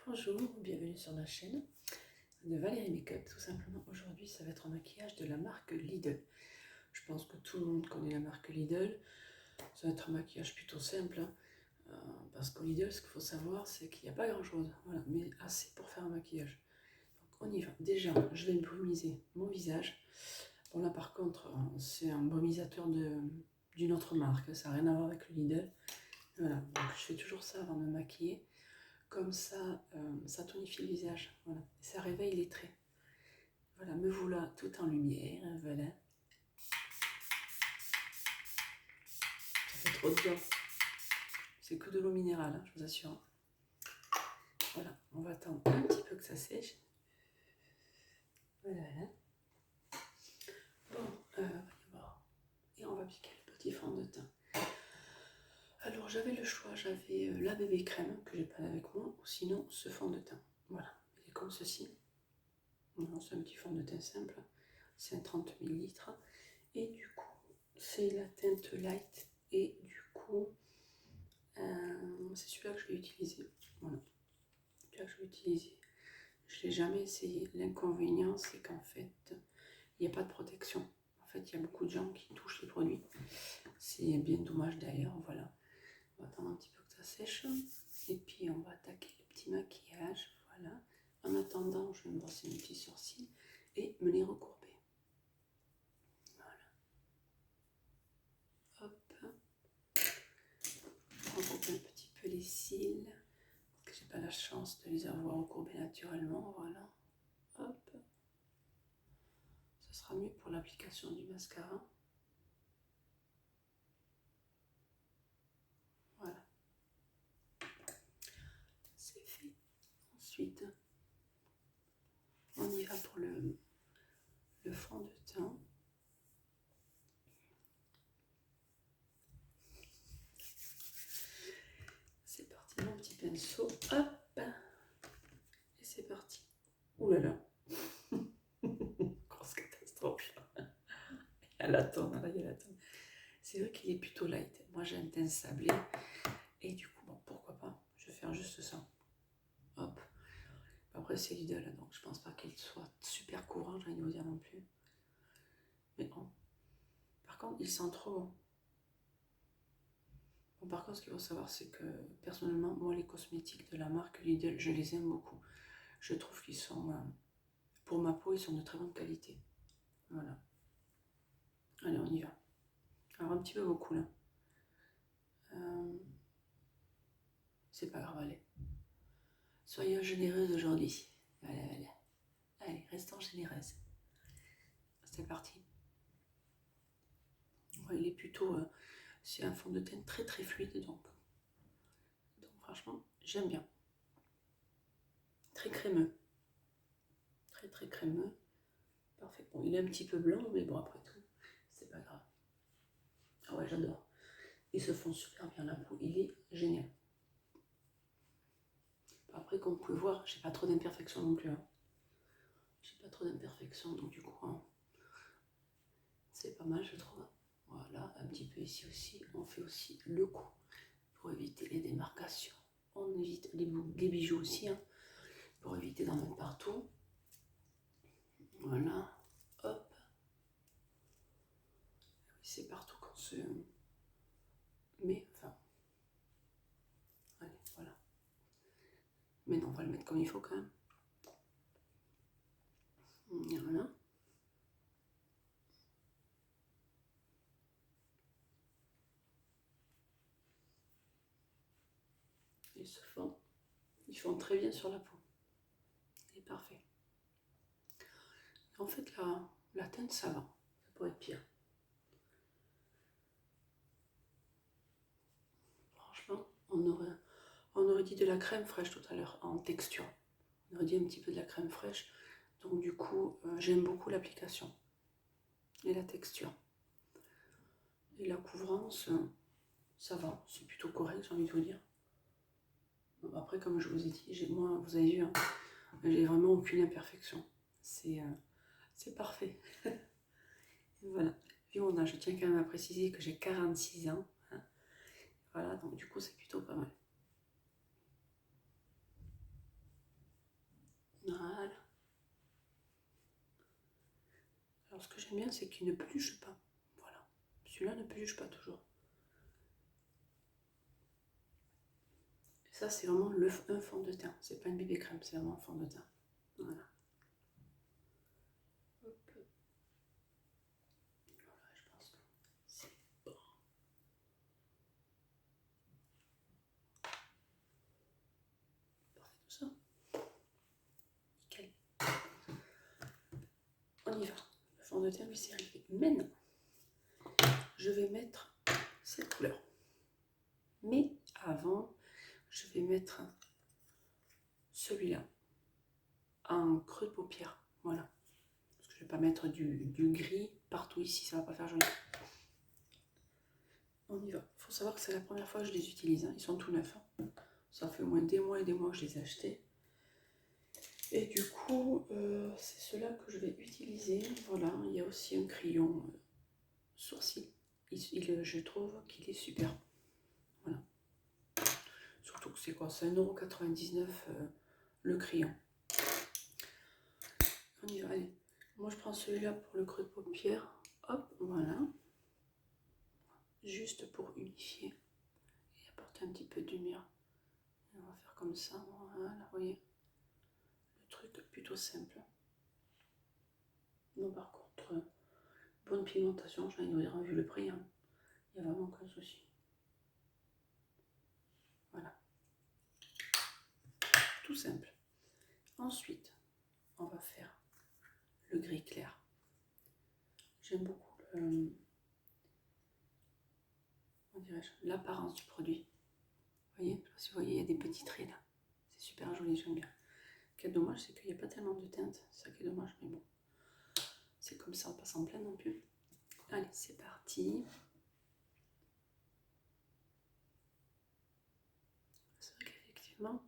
Bonjour, bienvenue sur la chaîne de Valérie Make-up. Tout simplement, aujourd'hui, ça va être un maquillage de la marque Lidl. Je pense que tout le monde connaît la marque Lidl. Ça va être un maquillage plutôt simple, hein, parce qu'au Lidl, ce qu'il faut savoir, c'est qu'il n'y a pas grand-chose, voilà, mais assez pour faire un maquillage. Donc, on y va. Déjà, je vais brumiser mon visage. Bon, là, par contre, c'est un brumisateur d'une autre marque. Ça n'a rien à voir avec le Lidl. Voilà, donc je fais toujours ça avant de me maquiller. Comme ça, ça tonifie le visage, voilà. Et ça réveille les traits. Voilà, me voilà tout en lumière, voilà. Ça fait trop de bien. C'est que de l'eau minérale, hein, je vous assure. Voilà, on va attendre un petit peu que ça sèche. Voilà. Bon, et on va appliquer le petit fond de teint. Alors j'avais le choix, j'avais la bébé crème que j'ai pas avec moi, ou sinon ce fond de teint. Voilà, il est comme ceci. C'est un petit fond de teint simple, c'est un 30 ml. Et du coup, c'est la teinte light. Et du coup, c'est celui-là que je vais utiliser. Voilà, celui-là que je vais utiliser. Je ne l'ai jamais essayé. L'inconvénient, c'est qu'en fait, il n'y a pas de protection. En fait, il y a beaucoup de gens qui touchent les produits. C'est bien dommage d'ailleurs. Voilà. On va attendre un petit peu que ça sèche. Et puis, on va attaquer le petit maquillage. Voilà. En attendant, je vais me brosser mes petits sourcils et me les recourber. Voilà. Hop. Je recoupe un petit peu les cils. Parce que j'ai pas la chance de les avoir recourbés naturellement. Voilà. Hop. Ce sera mieux pour l'application du mascara. Voilà. C'est fait. Ensuite, on y va pour le fond de teint. C'est parti, mon petit pinceau. Hop. Et c'est parti. Ouh là là. Grosse catastrophe. Il y a la tonne, là, il y a la tonne. C'est vrai qu'il est plutôt light. Moi, j'ai un teint sablé. Et du coup, bon, pourquoi pas. Je vais faire juste ça. Hop. Après, c'est Lidl, donc je pense pas qu'il soit super courant, j'ai envie de vous dire non plus. Mais bon. Par contre, il sent trop bon. Bon, par contre, ce qu'il faut savoir, c'est que personnellement, moi, les cosmétiques de la marque Lidl, je les aime beaucoup. Je trouve qu'ils sont, pour ma peau, ils sont de très bonne qualité. Voilà. Allez, on y va. Alors, un petit peu beaucoup, là. C'est pas grave, allez. Soyons généreuses aujourd'hui. Voilà, voilà. Allez, restons généreuses. C'est parti. Ouais, il est plutôt... c'est un fond de teint très très fluide, donc franchement, j'aime bien. Très crémeux. Très très crémeux. Parfait. Bon, il est un petit peu blanc, mais bon, après tout, c'est pas grave. Ah ouais, j'adore. Il se fond super bien la peau. Il est génial. Après, comme vous pouvez voir, j'ai pas trop d'imperfections non plus. Hein. J'ai pas trop d'imperfections, donc du coup, hein, c'est pas mal, je trouve. Voilà, un petit peu ici aussi. On fait aussi le cou pour éviter les démarcations. On évite les bijoux aussi, hein, pour éviter d'en mettre partout. Voilà, hop. C'est partout qu'on se met, enfin, allez, voilà. Mais non, on va le mettre comme il faut quand même. Voilà. Ils se font, ils font très bien sur la peau. Il est parfait. En fait, la teinte, ça va. Ça pourrait être pire. Franchement, on aurait dit de la crème fraîche tout à l'heure en texture. On aurait dit un petit peu de la crème fraîche. Donc du coup, j'aime beaucoup l'application et la texture. Et la couvrance, ça va. C'est plutôt correct, j'ai envie de vous dire. Bon, après, comme je vous ai dit, moi, vous avez vu, hein, j'ai vraiment aucune imperfection. C'est parfait. Voilà. Vu mon âge, je tiens quand même à préciser que j'ai 46 ans. Hein. Voilà, donc du coup, c'est plutôt pas mal. j'aime bien, c'est qu'il ne peluche pas. Voilà. Celui-là ne peluche pas toujours. Ça, c'est vraiment un fond de teint. C'est pas une bébé crème, c'est vraiment un fond de teint. Voilà. Hop. Voilà, je pense que c'est bon. Parfait, tout ça. Nickel. On y va. Le fond de teint, lui, c'est arrivé. Maintenant, je vais mettre cette couleur. Mais avant, je vais mettre celui-là en creux de paupière. Voilà. Parce que je ne vais pas mettre du gris partout ici, ça ne va pas faire joli. On y va. Il faut savoir que c'est la première fois que je les utilise. Hein. Ils sont tout neufs. Hein. Ça fait au moins des mois et des mois que je les ai achetés. Et du coup, c'est cela que je vais utiliser. Voilà, il y a aussi un crayon sourcil. Je trouve qu'il est super. Voilà. Surtout que c'est quoi? C'est 1,99 € le crayon. On y va, allez. Moi, je prends celui-là pour le creux de paupière. Hop, voilà. Juste pour unifier et apporter un petit peu de lumière. Et on va faire comme ça, voilà, vous voyez. Le truc plutôt simple. Non, par contre, bonne pigmentation, j'ai envie de dire, vu le prix, hein. Il n'y a vraiment aucun souci. Voilà. Tout simple. Ensuite, on va faire le gris clair. J'aime beaucoup l'apparence du produit. Vous voyez, je sais pas si vous voyez, il y a des petits traits là. C'est super joli, j'aime bien. Quel dommage, c'est qu'il n'y a pas tellement de teinte. C'est ça qui est dommage, mais bon. C'est comme ça, on passe en plein non plus. Allez, c'est parti. C'est vrai qu'effectivement,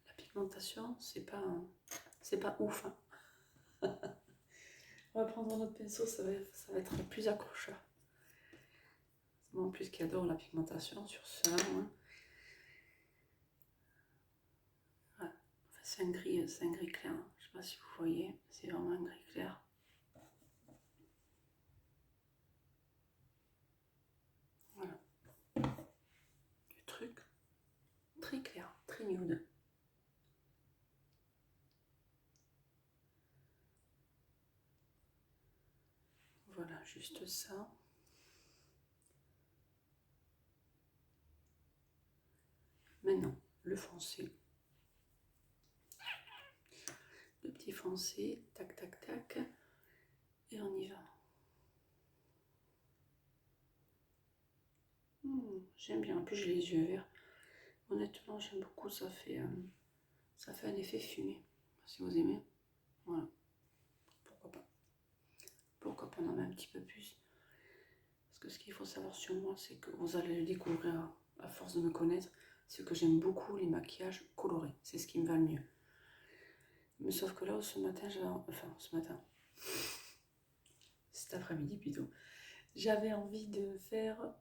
la pigmentation, c'est pas ouf. Hein. On va prendre notre pinceau, ça va être plus accrocheur. Moi en plus qui adore la pigmentation sur ça. Hein. Voilà. Enfin, c'est un gris clair. Hein. Je ne sais pas si vous voyez, c'est vraiment un gris clair. Voilà. Du truc très clair, très nude. Voilà, juste ça. Maintenant, le foncé. Le petit foncé, tac, tac, tac. Et on y va. J'aime bien. En plus, j'ai les yeux verts. Honnêtement, j'aime beaucoup. Ça fait un effet fumé. Si vous aimez. Voilà. Pourquoi pas. Pourquoi pas en mettre un petit peu plus. Parce que ce qu'il faut savoir sur moi, c'est que vous allez le découvrir à force de me connaître. C'est que j'aime beaucoup les maquillages colorés. C'est ce qui me va le mieux. Mais sauf que là, ce matin, cet après-midi plutôt, j'avais envie de faire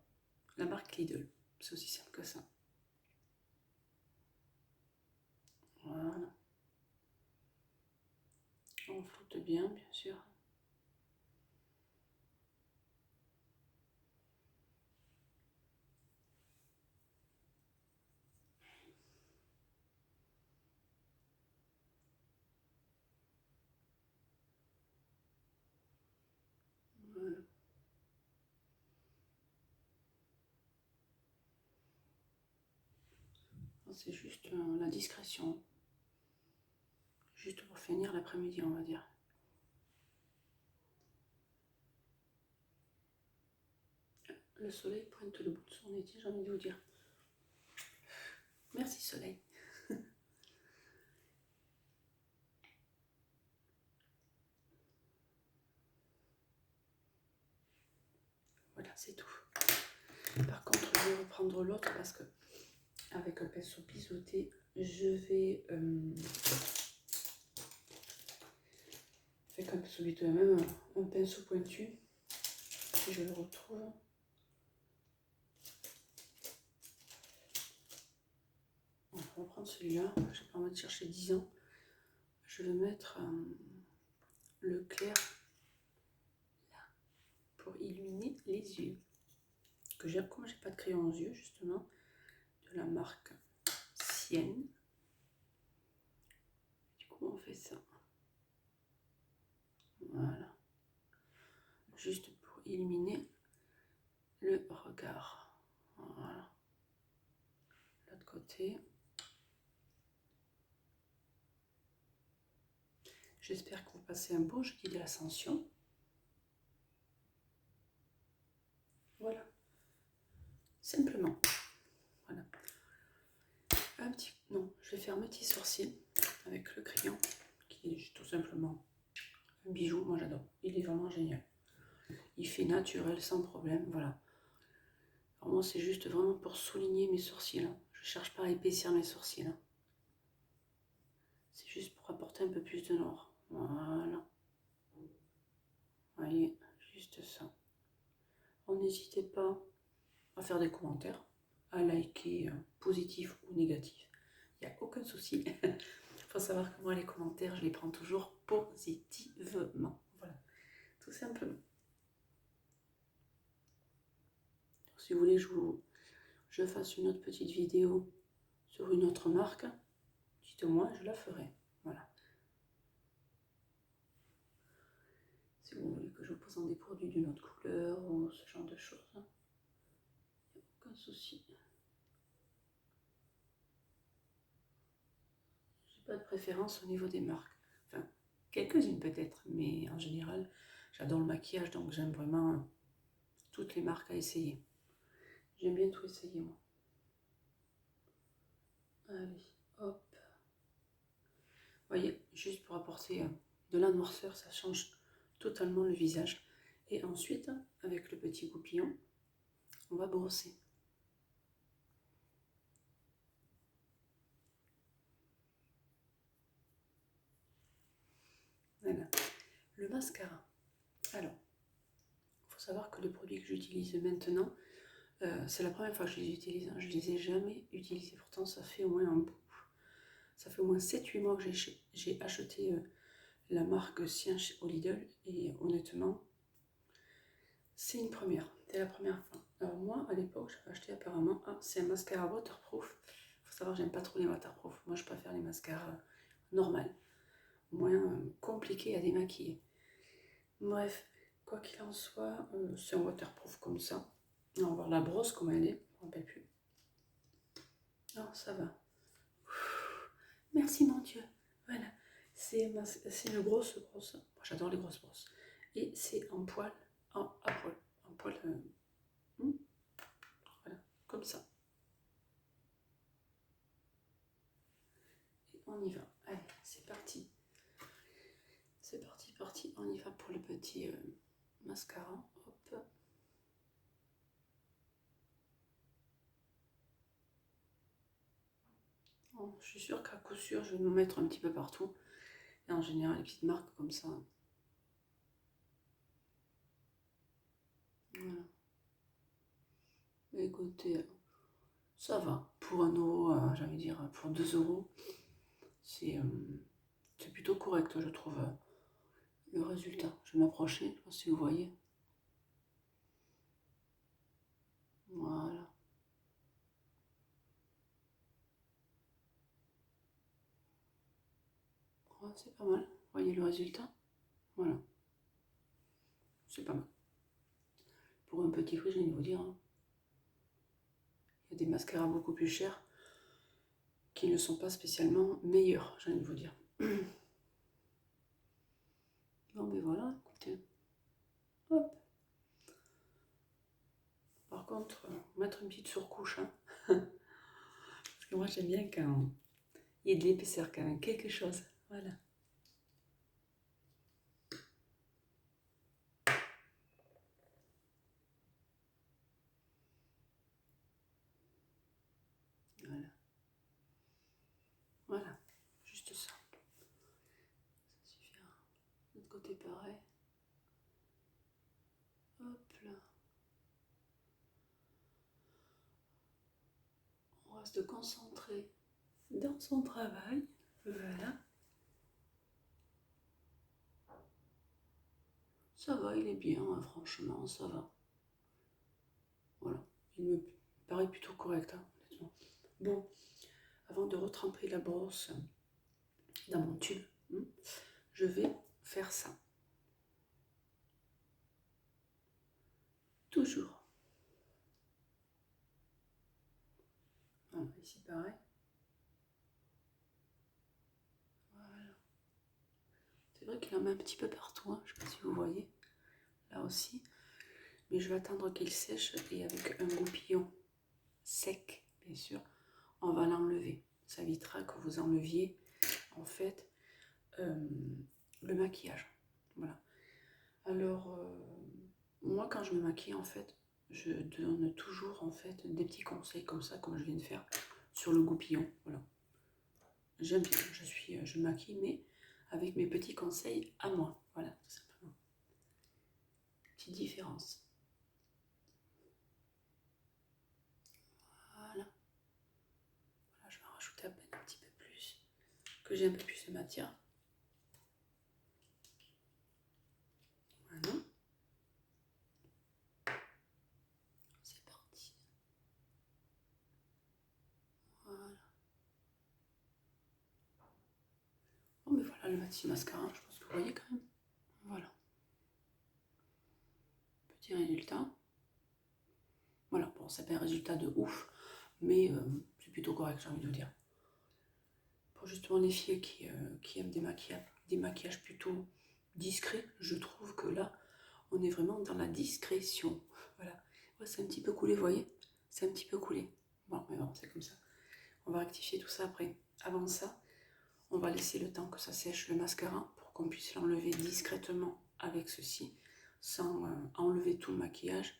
la marque Lidl. C'est aussi simple que ça. Voilà. On floute bien, bien sûr. Voilà. C'est juste la discrétion. Juste pour finir l'après-midi, on va dire. Le soleil pointe le bout de son nez, j'ai envie de vous dire. Merci soleil. Voilà, c'est tout. Par contre, je vais reprendre l'autre parce que avec un pinceau biseauté, je vais faire comme celui de même un pinceau pointu. Si je le retrouve. On va prendre celui-là. Je n'ai pas envie de chercher 10 ans. Je vais mettre le clair là. pour illuminer les yeux. Que j'ai, comme j'ai pas de crayon aux yeux, justement, de la marque Sienne. Du coup, on fait ça. Voilà. Juste pour illuminer le regard. Voilà. L'autre côté. J'espère que vous passez un beau jeudi de l'Ascension. Voilà. Simplement. Voilà. Un petit... Non, je vais faire mes petits sourcils avec le crayon, qui est tout simplement un bijou. Moi, j'adore. Il est vraiment génial. Il fait naturel, sans problème. Voilà. Alors moi, c'est juste vraiment pour souligner mes sourcils. Hein. Je ne cherche pas à épaissir mes sourcils. Hein. C'est juste pour apporter un peu plus de noir. Voilà. Vous voyez, juste ça. N'hésitez pas à faire des commentaires, à liker, positif ou négatif. Il n'y a aucun souci. Il faut savoir que moi, les commentaires, je les prends toujours positivement. Voilà, tout simplement. Si vous voulez que je fasse une autre petite vidéo sur une autre marque, dites-moi, je la ferai. Voilà. Si vous voulez que je vous présente des produits d'une autre couleur ou ce genre de choses, il n'y a aucun souci. J'ai pas de préférence au niveau des marques. Enfin, quelques-unes peut-être, mais en général, j'adore le maquillage, donc j'aime vraiment toutes les marques à essayer. J'aime bien tout essayer, moi. Allez, hop. Vous voyez, juste pour apporter de la noirceur, ça change totalement le visage. Et ensuite, avec le petit goupillon, on va brosser. Voilà. Le mascara. Alors, il faut savoir que les produits que j'utilise maintenant, c'est la première fois que je les utilise. Hein. Je ne les ai jamais utilisés. Pourtant, ça fait au moins un bout. Ça fait au moins 7-8 mois que j'ai acheté la marque Sien au Lidl. Et honnêtement, c'est une première. C'est la première fois. Alors moi, à l'époque, j'avais acheté apparemment... Ah, c'est un mascara waterproof. Il faut savoir que j'aime pas trop les waterproof. Moi, je préfère les mascaras normaux. Moins compliqués à démaquiller. Bref, quoi qu'il en soit, c'est un waterproof comme ça. On va voir la brosse, comment elle est. Je ne me rappelle plus. Ah, ça va. Merci mon Dieu. Voilà. C'est une grosse brosse. Moi, j'adore les grosses brosses. Et c'est en poil. À poil. En poil. Voilà. Comme ça. Et on y va. Allez, c'est parti. C'est parti. On y va pour le petit mascara. Hop. Bon, je suis sûre qu'à coup sûr, je vais me mettre un petit peu partout. Et en général, les petites marques comme ça. Voilà. Écoutez, ça va. Pour 1 euro, j'ai envie de dire, pour 2 euros, c'est plutôt correct, je trouve, le résultat. Je vais m'approcher, je ne sais pas si vous voyez. Voilà. Ouais, c'est pas mal. Vous voyez le résultat? Voilà. C'est pas mal. Pour un petit prix, je viens de vous dire. Hein. Il y a des mascaras beaucoup plus chers qui ne sont pas spécialement meilleurs, j'ai envie de vous dire. Bon, mais voilà, écoutez. Hop. Par contre, mettre une petite surcouche. Hein. Parce que moi, j'aime bien quand il y ait de l'épaisseur, quand même, quelque chose. Voilà. Voilà. Voilà. Juste ça. Ça suffira. De l'autre côté, pareil. Hop là. On reste concentré dans son travail. Voilà. Ça va, il est bien, hein, franchement, ça va. Voilà, il me paraît plutôt correct, hein, honnêtement. Bon, avant de retremper la brosse dans mon tube, je vais faire ça. Toujours. Voilà, ici pareil. Voilà. C'est vrai qu'il en met un petit peu partout, hein. Je ne sais pas si vous voyez. Là aussi. Mais je vais attendre qu'il sèche et avec un goupillon sec, bien sûr, on va l'enlever. Ça évitera que vous enleviez, en fait, le maquillage. Voilà. Alors, moi, quand je me maquille, en fait, je donne toujours, en fait, des petits conseils comme ça, comme je viens de faire, sur le goupillon. Voilà. J'aime bien, je me maquille, mais avec mes petits conseils à moi. Voilà, tout simplement. Petite différence. Voilà. Voilà, je vais en rajouter à peine un petit peu plus, que j'ai un peu plus de matière. Voilà. C'est parti. Voilà. Bon, mais voilà le petit mascara, je pense que vous voyez quand même. Voilà. Petit résultat. Voilà, bon, c'est pas un résultat de ouf, mais c'est plutôt correct, j'ai envie de vous dire. Pour justement les filles qui aiment des maquillages plutôt discrets, je trouve que là, on est vraiment dans la discrétion. Voilà. Ouais, c'est un petit peu coulé, vous voyez? C'est un petit peu coulé. Bon, mais bon, c'est comme ça. On va rectifier tout ça après. Avant ça, on va laisser le temps que ça sèche le mascara pour qu'on puisse l'enlever discrètement avec ceci, sans enlever tout le maquillage.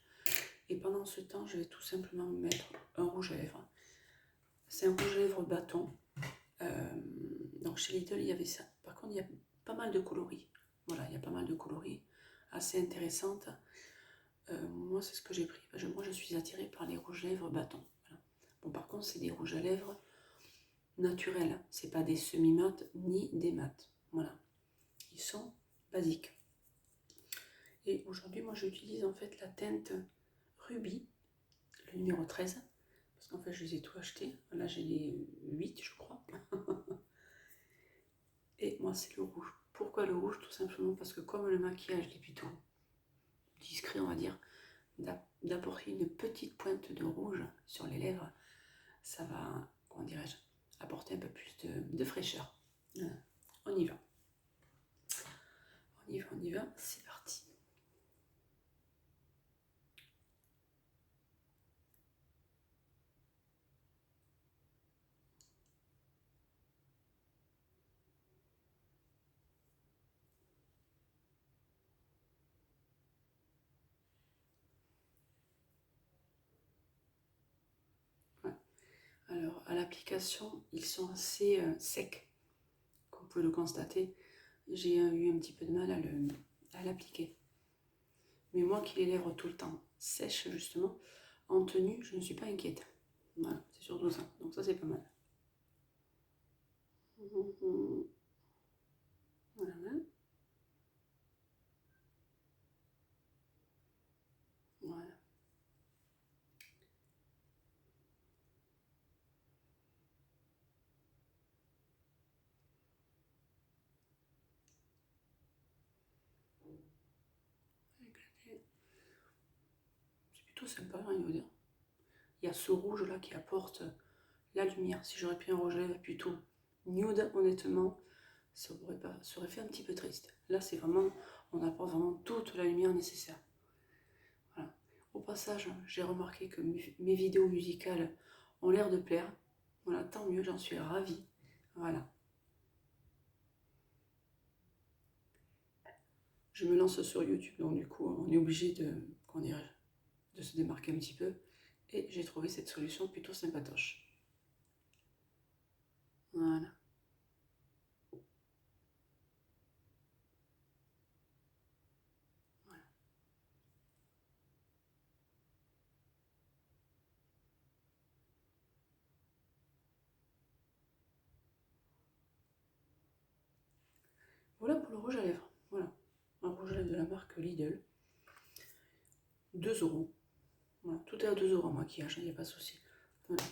Et pendant ce temps, je vais tout simplement mettre un rouge à lèvres. C'est un rouge à lèvres bâton. Donc chez Lidl, il y avait ça. Par contre, il y a pas mal de coloris. Voilà, il y a pas mal de coloris assez intéressantes. Moi, c'est ce que j'ai pris. Moi, je suis attirée par les rouges à lèvres bâton. Voilà. Bon, par contre, c'est des rouges à lèvres naturels. C'est pas des semi-mat ni des mat. Voilà. Ils sont basiques. Et aujourd'hui, moi, j'utilise en fait la teinte Ruby, le numéro 13. Parce qu'en fait, je les ai tout achetés. Là, j'ai les 8, je crois. Et moi, c'est le rouge. Pourquoi le rouge? Tout simplement parce que comme le maquillage est plutôt discret, on va dire, d'apporter une petite pointe de rouge sur les lèvres, ça va, comment dirais-je, apporter un peu plus de fraîcheur. Voilà. On y va. On y va, c'est parti. Ouais. Alors, à l'application, ils sont assez secs, comme vous pouvez le constater. J'ai eu un petit peu de mal à l'appliquer. Mais moi qui les lèvres tout le temps sèches, justement, en tenue, je ne suis pas inquiète. Voilà, c'est surtout ça. Donc ça, c'est pas mal. Voilà. Voilà. C'est plutôt sympa, j'ai envie de vous dire. Il y a ce rouge là qui apporte la lumière. Si j'aurais pris un rouge à lèvres plutôt nude, honnêtement, ça aurait fait un petit peu triste. Là, c'est vraiment, on apporte vraiment toute la lumière nécessaire. Voilà. Au passage, j'ai remarqué que mes vidéos musicales ont l'air de plaire. Voilà, tant mieux, j'en suis ravie. Voilà. Je me lance sur YouTube, donc du coup, on est obligé de se démarquer un petit peu. Et j'ai trouvé cette solution plutôt sympatoche. Voilà. Voilà. Voilà pour le rouge à lèvres. Voilà. Un rouge à lèvres de la la marque Lidl. 2 euros. Voilà, tout est à 2 euros en maquillage, il n'y a pas de souci. Voilà.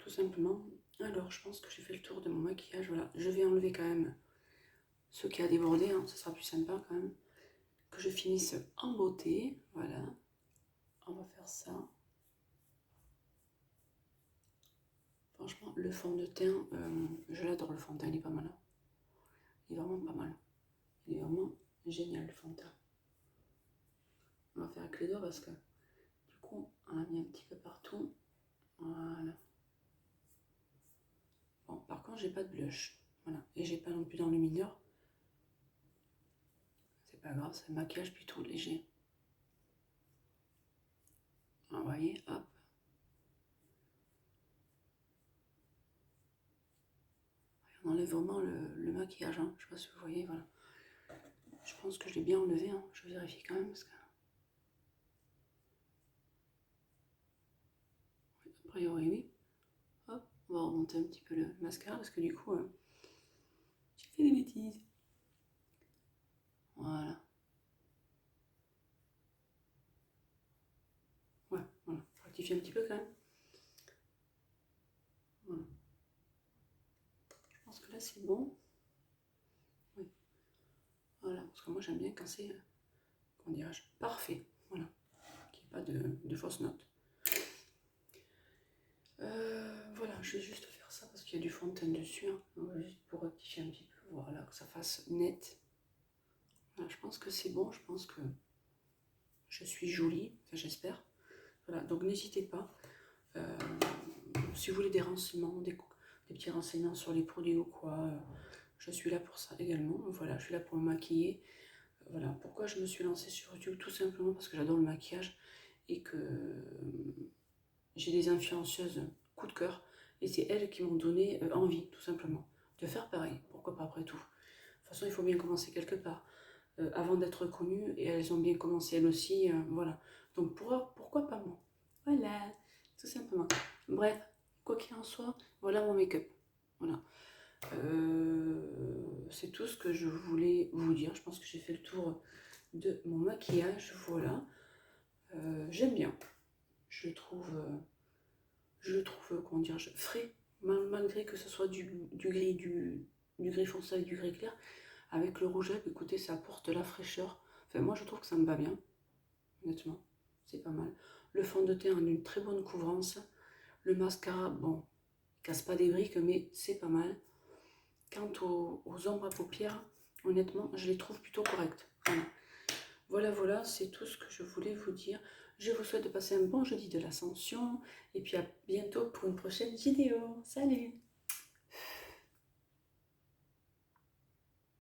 Tout simplement. Alors, je pense que j'ai fait le tour de mon maquillage. Voilà, je vais enlever quand même ce qui a débordé, hein, ça sera plus sympa quand même. Que je finisse en beauté. Voilà. On va faire ça. Franchement, le fond de teint, je l'adore le fond de teint, il est pas mal. Il est vraiment pas mal. Il est vraiment génial le fond de teint. On va faire avec les doigts parce que du coup, on a mis un petit peu partout. Voilà. Bon, par contre, j'ai pas de blush. Voilà. Et j'ai pas non plus d'enlumineur. C'est pas grave, c'est un maquillage plutôt léger. Vous voyez, hop. On enlève vraiment le maquillage. Hein. Je sais pas si vous voyez, voilà. Je pense que je l'ai bien enlevé. Hein. Je vérifie quand même parce que. A priori, oui. Hop, on va remonter un petit peu le mascara parce que du coup, j'ai fait des bêtises. Voilà. Ouais, voilà. Rectifier un petit peu quand même. Voilà. Je pense que là, c'est bon. Oui. Voilà, parce que moi, j'aime bien quand c'est, comment dirais-je, parfait. Voilà. Qu'il n'y ait pas de fausses notes. Voilà, je vais juste faire ça parce qu'il y a du fond de teint dessus. Hein. Juste pour rectifier un petit peu. Voilà, que ça fasse net. Voilà, je pense que c'est bon. Je pense que je suis jolie. Enfin, j'espère. Voilà, donc n'hésitez pas. Si vous voulez des renseignements, des petits renseignements sur les produits ou quoi, je suis là pour ça également. Voilà, je suis là pour me maquiller. Voilà, pourquoi je me suis lancée sur YouTube? Tout simplement parce que j'adore le maquillage et que j'ai des influenceuses coup de cœur. Et c'est elles qui m'ont donné envie, tout simplement, de faire pareil. Pourquoi pas après tout? De toute façon, il faut bien commencer quelque part. Avant d'être connues, et elles ont bien commencé elles aussi, voilà. Donc pourquoi pas moi? Voilà, tout simplement. Bref, quoi qu'il en soit, voilà mon make-up. Voilà. C'est tout ce que je voulais vous dire. Je pense que j'ai fait le tour de mon maquillage. Voilà. J'aime bien. Je le trouve, comment dire, frais, malgré que ce soit du gris foncé avec du gris clair. Avec le rouge à lèvres, écoutez, ça apporte la fraîcheur. Enfin, moi, je trouve que ça me va bien. Honnêtement, c'est pas mal. Le fond de teint a une très bonne couvrance. Le mascara, bon, casse pas des briques, mais c'est pas mal. Quant aux ombres à paupières, honnêtement, je les trouve plutôt correctes. Voilà, c'est tout ce que je voulais vous dire. Je vous souhaite de passer un bon jeudi de l'Ascension. Et puis à bientôt pour une prochaine vidéo. Salut!